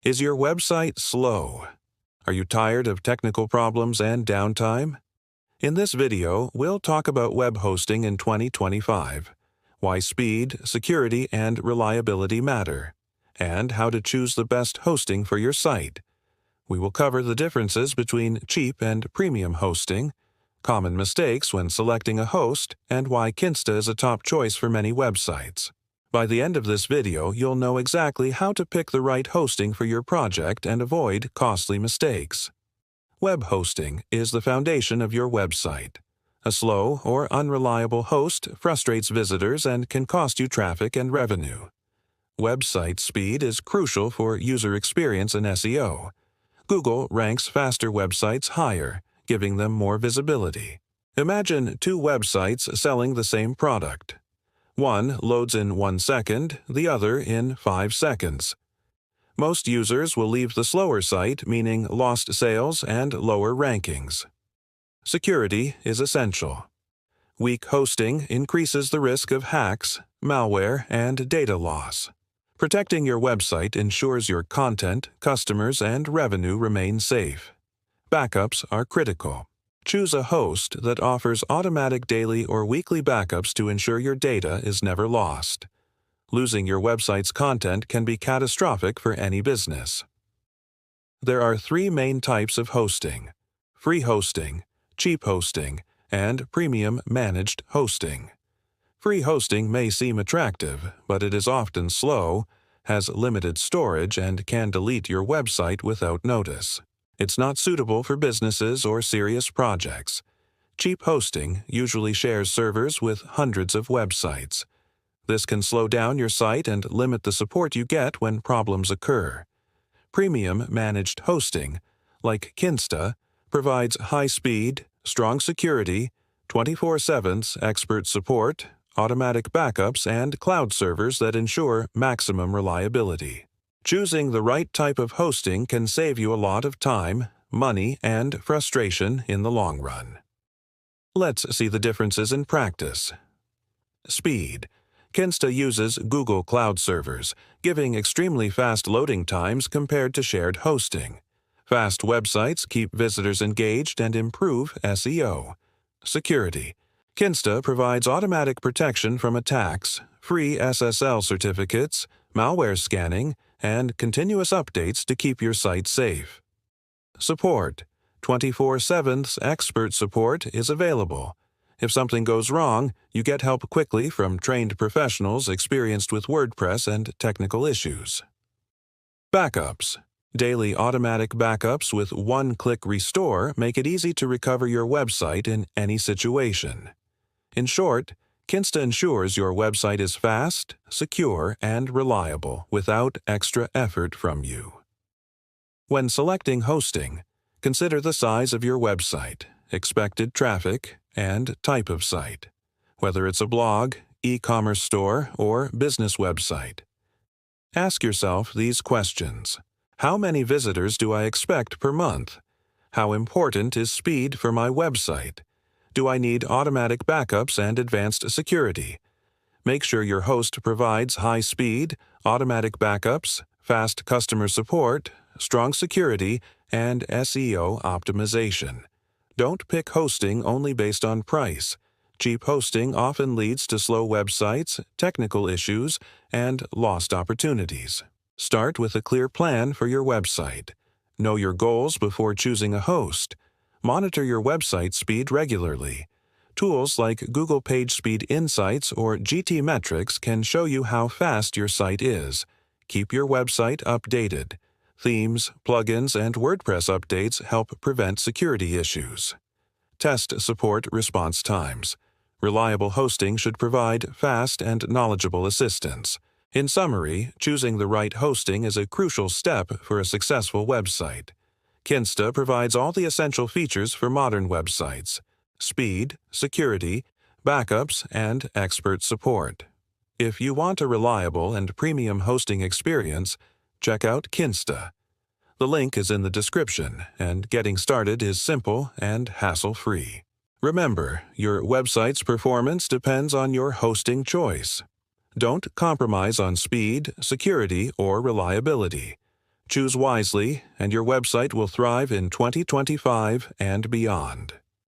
Is your website slow? Are you tired of technical problems and downtime? In this video, we'll talk about web hosting in 2025, why speed, security, and reliability matter, and how to choose the best hosting for your site. We will cover the differences between cheap and premium hosting, common mistakes when selecting a host, and why Kinsta is a top choice for many websites. By the end of this video, you'll know exactly how to pick the right hosting for your project and avoid costly mistakes. Web hosting is the foundation of your website. A slow or unreliable host frustrates visitors and can cost you traffic and revenue. Website speed is crucial for user experience and SEO. Google ranks faster websites higher, giving them more visibility. Imagine two websites selling the same product. One loads in 1 second, the other in 5 seconds. Most users will leave the slower site, meaning lost sales and lower rankings. Security is essential. Weak hosting increases the risk of hacks, malware, and data loss. Protecting your website ensures your content, customers, and revenue remain safe. Backups are critical. Choose a host that offers automatic daily or weekly backups to ensure your data is never lost. Losing your website's content can be catastrophic for any business. There are 3 main types of hosting: free hosting, cheap hosting, and premium managed hosting. Free hosting may seem attractive, but it is often slow, has limited storage, and can delete your website without notice. It's not suitable for businesses or serious projects. Cheap hosting usually shares servers with hundreds of websites. This can slow down your site and limit the support you get when problems occur. Premium managed hosting, like Kinsta, provides high speed, strong security, 24/7 expert support, automatic backups, and cloud servers that ensure maximum reliability. Choosing the right type of hosting can save you a lot of time, money, and frustration in the long run. Let's see the differences in practice. Speed. Kinsta uses Google Cloud servers, giving extremely fast loading times compared to shared hosting. Fast websites keep visitors engaged and improve SEO. Security. Kinsta provides automatic protection from attacks, free SSL certificates, malware scanning, and continuous updates to keep your site safe. Support. 24/7 expert support is available. If something goes wrong, you get help quickly from trained professionals experienced with WordPress and technical issues. Backups. Daily automatic backups with one-click restore make it easy to recover your website in any situation. In short, Kinsta ensures your website is fast, secure, and reliable without extra effort from you. When selecting hosting, consider the size of your website, expected traffic, and type of site, whether it's a blog, e-commerce store, or business website. Ask yourself these questions. How many visitors do I expect per month? How important is speed for my website? Do I need automatic backups and advanced security? Make sure your host provides high speed, automatic backups, fast customer support, strong security, and SEO optimization. Don't pick hosting only based on price. Cheap hosting often leads to slow websites, technical issues, and lost opportunities. Start with a clear plan for your website. Know your goals before choosing a host. Monitor your website speed regularly. Tools like Google PageSpeed Insights or GTmetrix can show you how fast your site is. Keep your website updated. Themes, plugins, and WordPress updates help prevent security issues. Test support response times. Reliable hosting should provide fast and knowledgeable assistance. In summary, choosing the right hosting is a crucial step for a successful website. Kinsta provides all the essential features for modern websites: speed, security, backups, and expert support. If you want a reliable and premium hosting experience, check out Kinsta. The link is in the description, and getting started is simple and hassle-free. Remember, your website's performance depends on your hosting choice. Don't compromise on speed, security, or reliability. Choose wisely, and your website will thrive in 2025 and beyond.